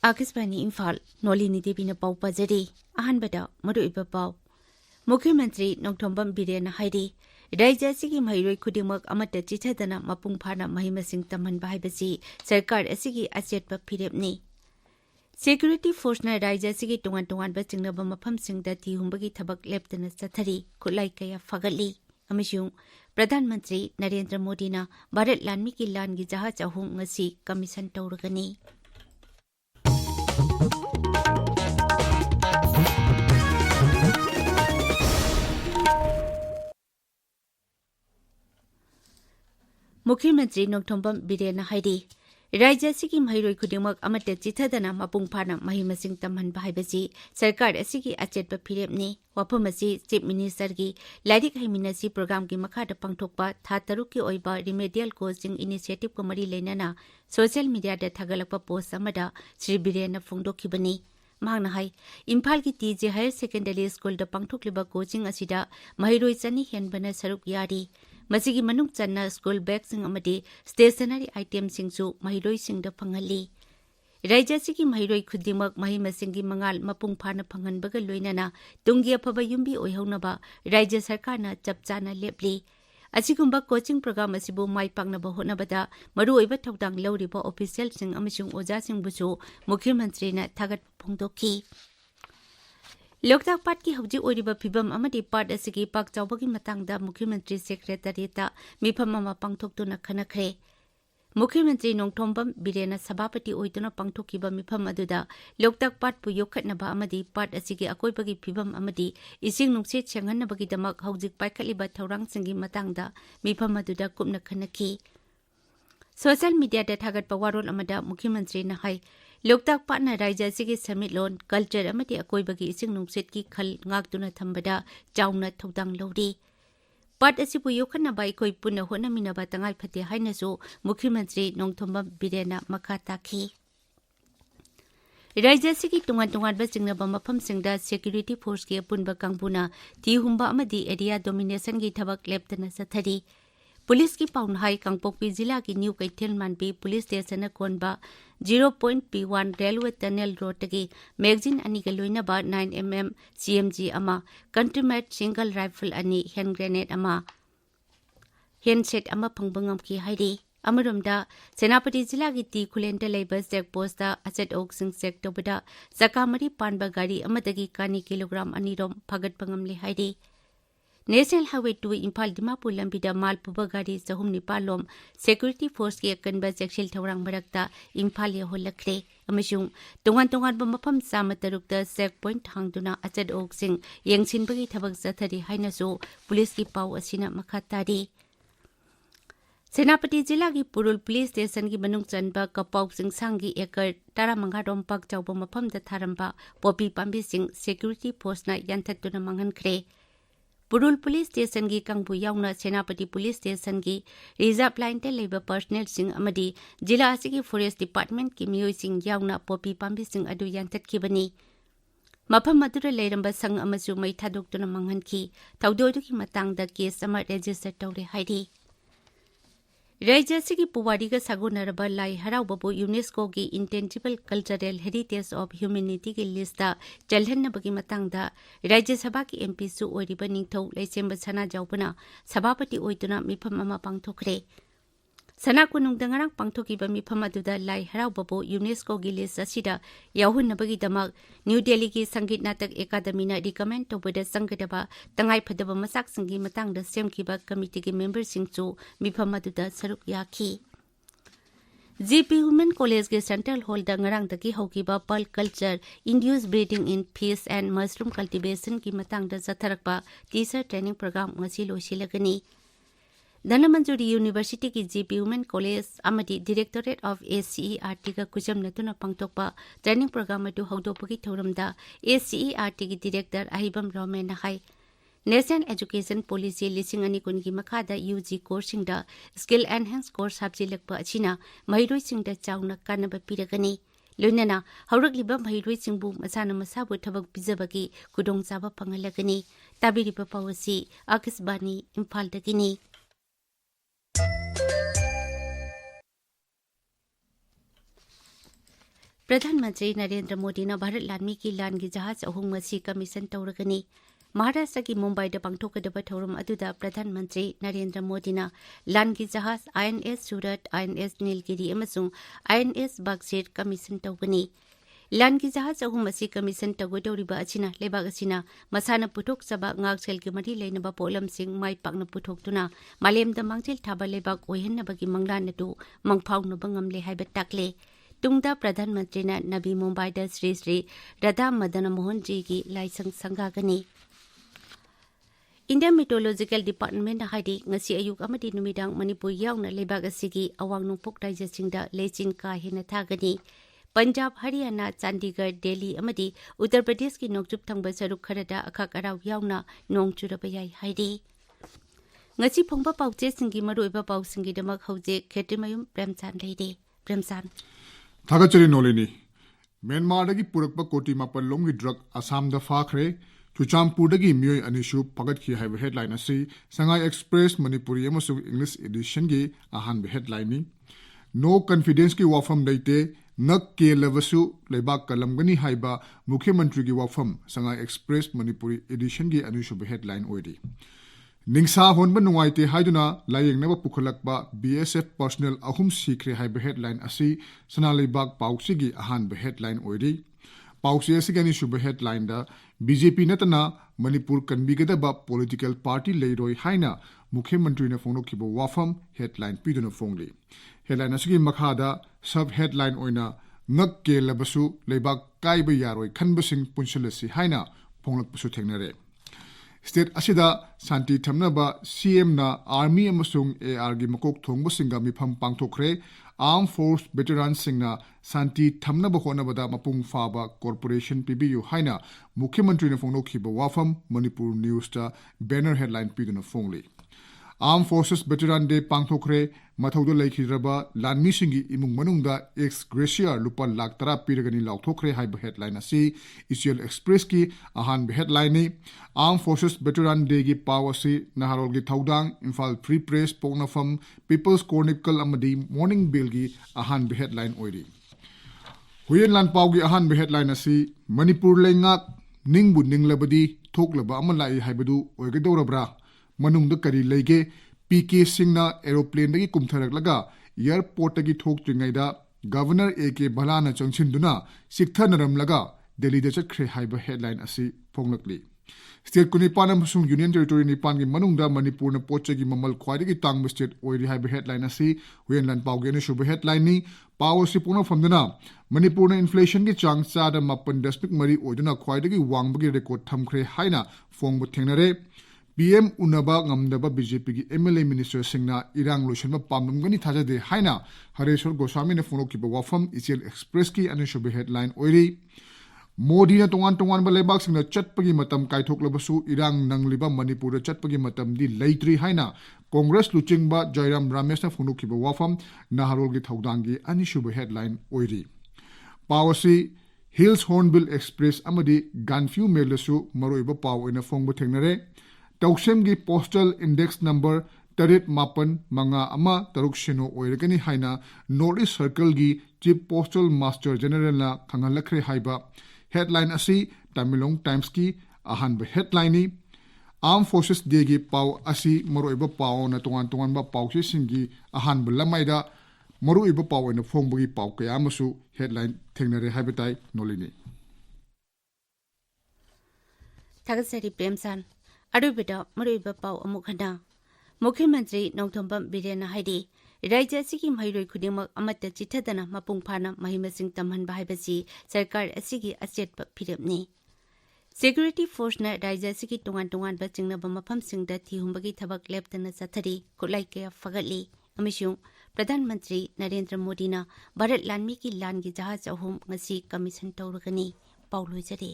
आकाशवाणी इम्फाल नोलिनी देवी पाउ पाजरी अहनबदा मरुइबा पाउ मुख्यमंत्री नोंथोंबम बिरेन हाइरी राज्य की महिरोई खुदिमक अमत चिथदना मपुंग फाना महि मसिंग तमहनबा हाइबसी सरकार असिगी अचेतबा फिरेपनी सिक्योरिटी फोर्सना राज्य की टोंगान टोंगानबा चिंगनबा मफमसिंगदा तिहुंबगी थबक लेप्तना चथरी खुलाई कया फगली अमसुंग प्रधानमंत्री नरेंद्र मोदी ना भारत लानमी की लानगी जहाज अहुम ngasi कमीशन तौरगनी मुख्यमंत्री नोंथोंबम बिरेन हाइरी राज्य की महिरोई खुदिमक अमत चिथदना मपुंग फाना महि मसिंग तमहनबा हाइबसी सरकार असिगी अचेतबा फिरेपनी वफम असि चीफ मिनिस्टर की लाइरिक हाइमिनसी प्रोग्राम की मखादा पांगथोकपा था तरुक की ओइबा रिमेडियल कोचिंग इनिशिएटिव को मरी लेनाना सोशल मीडिया दा थागलकपा पोस्ट अमदा श्री बिरेन फोंदोखिबनी मांगना हाई इम्फाल की टीजे हायर सेकेंडरी स्कूल दा पांगथोकलिबा कोचिंग असिदा महिरोई चनी हेनबना सरुक यारी मसिगी मनुंग चन्ना स्कूल बैगसिंग अमदी स्टेशनरी आइटम सिंगसु महिरोई सिंगदा फंगली राज्य की महिरोई खुदिमक महि मसिंगी मंगाल मपुंग फाना फंगनबगा लोइनाना तुंगी अफबा युंबी ओइहौनबा राज्य सरकारना चपचाना लेपली असिगुंबा कोचिंग प्रोग्राम असिबु माइ पांगनबा होनबदा मरुओइबा थौदांग लौरिबा ऑफिशियल सिंग अमसुंग ओजा सिंगबुसु मुख्यमंत्रीना थागत फोंदोखी लोकताक पार्ट की हौजी ओरिबा फिबम अमदी पार्ट असिगी पाक चावबगी मतंगदा मुख्यमंत्री सेक्रेटरीता मिफम अमा पांगथोक्तुना खनखरे मुख्यमंत्री नोंथोंबम बिरेना सभापति ओइतुना पांगथोकिबा मिफम अदुदा लोकताक पार्ट पु योखटनबा अमदी पार्ट असिगी अकोइबगी फिबम अमदी इसिंग नुंगसे छेंगनबगी दमक हौजिक पाइखलिबा थौरांग सिंगी मतंगदा मिफम अदुदा कुपना खनखी सोशल मीडिया दा थागत पवारोल अमदा मुख्यमंत्री ना हाई लोकताक पाटना राज्य की समिटलोन कल्चर अमदी अकोइबगी इसिंग नुंगसेट की खल ngaktuna thambada चाउना थौदांग लौरी पाट असिबु योखनबा अखोइ पुनः होनमिनबा तंगाइ फते हाइनसु मुख्यमंत्री नोंथोंबम बिरेना मखा ताखी राज्य की टोंगान टोंगानबा चिंगनबा मफमसिंगदा सिक्योरिटी फोर्स की अपुनबा कांगबुना तिहुंबा अमदी एरिया डोमिनेशन की थबक लेप्तना सथरी पुलिस की पाउनहाई कांगपोकपी जिला की new Keithelmanbi police station कोनबा 0.P1 रेलवे टनल रोड की मैगजीन अनी के लोइनबा 9mm CMG अमा कंट्रीमेट सिंगल राइफल अनी हैंड ग्रेनेड अमा हैंडसेट अमा फंगबंगम की हाइरी अमरमदा सेनापति जिला की ती खुलेंदा लेबर चेक पोस्ट अचट ओक्सिंग चेक तोबदा सकामरी पानबा गाड़ी अमदगी कानी किलोग्राम अनीरोम फगत पंगमले हाइरी नेशनल हाईवे 2 इम्फाल दिमापुर लंबीदा माल पुबा गाड़ी चहुम निपालोम सिक्योरिटी फोर्स की अकनबा चेक्सिल थौरांग मरक्ता इम्फाल यहोलखरे अमसुंग तोंगान तोंगान मफम चाम तरुकता चेक पॉइंट हांगदुना अचट ओक्सिंग येंगसिनबगी थबक चथरी हाइनसु पुलिस की पाउ असिना मखा तारी सेनापति जिला की पुरुल पुलिस स्टेशन की मनुंग चनबा कपाउ सिंगसांगी एकर 15 रोम पाक चाउबा मफमदा थारंबा पोपी पांबी सिंग सिक्योरिटी फोर्सना यंथतुना मंगनखरे पुरुल पुलिस स्टेशन की कंगबु याउना सेनापति पुलिस स्टेशन की रिजर्व लाइन ते लेबर पर्सनल सिंह अमदी जिला की फॉरेस्ट डिपार्टमेंट की मियोई सिंह याउना पोपी पांबी सिंह अदु यंततखिबनी मफम अदुरा लेरंबा संग अमसु मै थादोक्तुना मंगनखी थौदोदु की मतंगदा केस अमा रजिस्टर तौरे हाइरी राज्य की पुवारी का सागोनरबा लाई हराउबबु यूनेस्को की intangible cultural heritage of humanity की लिस्ट चलहनबगी मतंगदा राज्य सभा की एमपी सु ओरिबा निंगथौ लैसेंब सना जाउबना सभापति ओइतुना मिफम अमा पांगथोखरे सना कुनुंगदा ngarang पांगथोकिबा मिफम अदुदा लाई हराउबबु यूनेस्को की लिस्ट असिदा याहुनबगी दमक न्यू दिल्ली की संगीत नाटक एकाडेमीना रिकमेंड तौबदा संगदबा तंगाई फदबा मसाक संगी मतंगदा सेमखिबा कमिटी की मेंबर सिंगसु मिफम अदुदा सरुक याखी जीपी वुमेन कॉलेज के सेंट्रल हॉल दा ngarang दकी हौकिबा pearl culture induce breeding in piece and mushroom cultivation की मतंगदा जथरकबा टीचर ट्रेनिंग प्रोग्राम ngasi लोसिलगनी धनमंजूरी यूनिवर्सिटी की जीपी वुमेन कॉलेज अमदी डायरेक्टोरेट ऑफ ACERT का कुचम नतुना पांगथोकपा ट्रेनिंग प्रोग्राम अदु हौदोपगी थौरमदा ACERT की डायरेक्टर अहिबम रोमेन हाई नेशनल एजुकेशन पॉलिसी लिसिंग अनि कुनगी मखादा UG कोर्सिंगदा skill enhance course हाबजिलकपा अचिना महिरोइसिंगदा Chowna कानबा पिरगनी लोइनना हौरकलिबा महिरोइसिंगबु मसाना मसाबु थबक पिजबगी कुदोंचाबा फंगलगनी ताबिरिबा पावसी Akashvani Imphal दगिनी प्रधानमंत्री नरेंद्र मोदी ने भारत लानमी की लान की जहाज अहुम ngasi कमीशन तौरगनी महाराष्ट्र की मुंबई द पांगथोकदब थौरम अदुदा प्रधानमंत्री नरेंद्र मोदी ने लान की जहाज INS सूरत INS नीलगिरी अमसुंग INS बागसेट कमीशन तौगनी लान की जहाज अहुम ngasi कमीशन तौगदौरिबा अचिना लेबाग अचिना मसाना पुथोकसबा ngakchel की मरी लेनबा पोलमसिंग माई पाकना पुथोकतुना मालेमदा मांगचेल थाबा लेबाग ओयहन्नबगी मंगलान अदु मंगफाउनबा ngamle हाइबा ताकले तुंगदा प्रधानमंत्री ने नबी मुंबई द श्री श्री राधा मदन मोहन जी की लाइसंग संगागनी इंडियन मेट्रोलॉजिकल डिपार्टमेंट हाइदी ngasi ayuk amadi numidang Manipur yauna lebag asigi awang nungpok raijasingda lechin ka hena thagani Punjab Haryana Chandigarh Delhi अमदी उत्तर प्रदेश की नोकचुप थंगबा सरुक खरदा अखक अराव याउना नोंग चुरबा याई हाइदी ngasi phongba pauche singi maroiba pau singi damak hauजे खेटिमयुम Premchand लेदे Premchand थागचरी नोलिनी म्यांमारदगी पुरकपा कोटी मापन लोंगी ड्रग असम फाखरे चुचामपुरदगी मियोय अनिशु फगतखी हाइब हेडलाइन असि संगाई एक्सप्रेस मणिपुरी अमसुंग इंग्लिश एडिशन की अहान हेडलाइन नि नो कॉन्फिडेंस की वाफम लेते नक के लवसु लेबाक कलमगनी हाइबा मुख्यमंत्री की वाफम संगाई एक्सप्रेस मणिपुरी एडिशन की अनिशु हेडलाइन ओइदी निंगसा होनबा नुवाइते हाइदुना लायेंगनबा पुखलकबा BSF पर्सनल अहुम सीखरे हाइबा हेडलाइन असि सनालेबाग पाउसिगी अहान हेडलाइन ओइरी पाउसी असिगनी शुभ हेडलाइन दा BJP नतना मणिपुर कनबिगदबा पॉलिटिकल पार्टी लेरोय हाइना मुख्यमंत्री ने फोनोखिबो वाफम हेडलाइन पिदुना फोंगली हेडलाइन असिगी मखादा सब हेडलाइन ओइना ngak के लबसु लेबाग काइबा यारोय खनबसिंग पुनसलसि हाइना फोंगलकपसु थेंगनरे स्टेट असिदा शांति थमनबा CM ना आर्मी अमसुंग AR गी मकोक थोंगबो सिंगा मिफम पांगथोखरे आर्म फोर्स वेटरन सिंगना शांति थमनबा होनबदा मपुंग फाबा कॉर्पोरेशन PBU हाइना मुख्यमंत्री ने फोंगनोखिबो वाफम मणिपुर न्यूज ता बैनर हेडलाइन पिदुना फोंगली आर्म फोर्सेस वेटरन डे पांगथोखरे मथौदो लेखिरबा लानमी सिंगी इमुंग मनुंगदा एक्स ग्रेशियर लुपा लाख 10 पिरगनी लाउथोखरे हाइब हेडलाइन असि इसियल एक्सप्रेस की अहान हेडलाइन नि आर्म फोर्सेस वेटरन डे की पाव असि नहारोल की थौदांग इम्फाल फ्री प्रेस पोंगनफम पीपल्स क्रॉनिकल अमदी मॉर्निंग बिल की अहान हेडलाइन ओइरी हुयेन लान पाव की अहान हेडलाइन असि मणिपुर लेंगाक निंगबु निंगलबदी थोकलबा अमलाई हाइबदु ओइगदौरब्रा मनुंग करी लेगे PK सिंगना एरोप्लेन दगी कुमथरकलगा एयरपोर्ट दगी थोक्त्रिङैदा गवर्नर AK भलाना चंगसिन्दुना सिक्थनरमलगा दिल्ली द चखरे हाइब हेडलाइन असि फोंगलकली स्टेट कुनिपान अमसुंग यूनियन टेरिटोरी निपान की मनुंगदा मणिपुर न पोचगी ममल ख्वाइदगी तांगब स्टेट ओइरी हाइब हेडलाइन असि हुयन लन पावगे शुभ हेडलाइन नि पाव असि पुना फमदना मणिपुर न इन्फ्लेशन की चांग चादा 9.3 ओइदुना ख्वाइदगी वांगबगी रेकॉर्ड थमखरे हाइना फोंगब थेंगनरे PM उनबा ngamdaba BJP की MLA मिनिस्टर सिंगना इरांग लोशनबा पामनमगनी थाजदे हाइना हरेश्वर गोस्वामी ने फोनोखिबा वाफम इसियल एक्सप्रेस की अनिशुब हेडलाइन ओइरी मोदी ने तोंगान तोंगान बा लेबाक सिंगना चटपगी मतम काइथोकलबसु इरांग नंगलिबा मणिपुर चटपगी मतम दि लेट्री हाइना कांग्रेस लुचिंगबा जयराम रमेश ने फोनोखिबा वाफम नाहरोल की थौदांगी अनिशुब हेडलाइन ओइरी पावसी हिल्स हॉर्नबिल एक्सप्रेस अमदी गानफ्यू मेलसु मरोइबा पाव इन फोंगबो थेंगनरे तौसेम की पोस्टल इंडेक्स नंबर 38 ओइरगनी हाइना नॉर्थ ईस्ट सर्कल की चीफ पोस्टल मास्टर जनरल ना खंगलखरे हाइबा हेडलाइन असि तमिलोंग टाइम्स की अहान हेडलाइन आर्म फोर्सेस डे की पाव असि मरोइबा पाव न तोंगान तोंगान बा पावसे सिंगी अहान लमाइदा मरोइबा पाव न फोंबगी पाव कया मसु हेडलाइन थेंगनरे हाइबताई नोलिनी थागसरी प्रेमसान अरुबिदा मरुइबा पाव अमुखना मुख्यमंत्री नौथंबम बिरेन हाइदी राज्य की महिरोई खुदिमक अमत चिथदना मपुंग फाना महिमसिंग तमहनबा हाइबसी सरकार असिगी अचेतप फिरमनी सिक्योरिटी फोर्स न राज्य की तोंगान तोंगान बचिंगनबा मफमसिंगदा थिहुंबगी थबक लेप्तना चथरी खुलाई कया फगतली अमिशुं प्रधानमंत्री नरेंद्र मोदी न भारत लानमी की लान की जहाज अहुम ngasi कमीशन तौरगनी पाउलोइजरे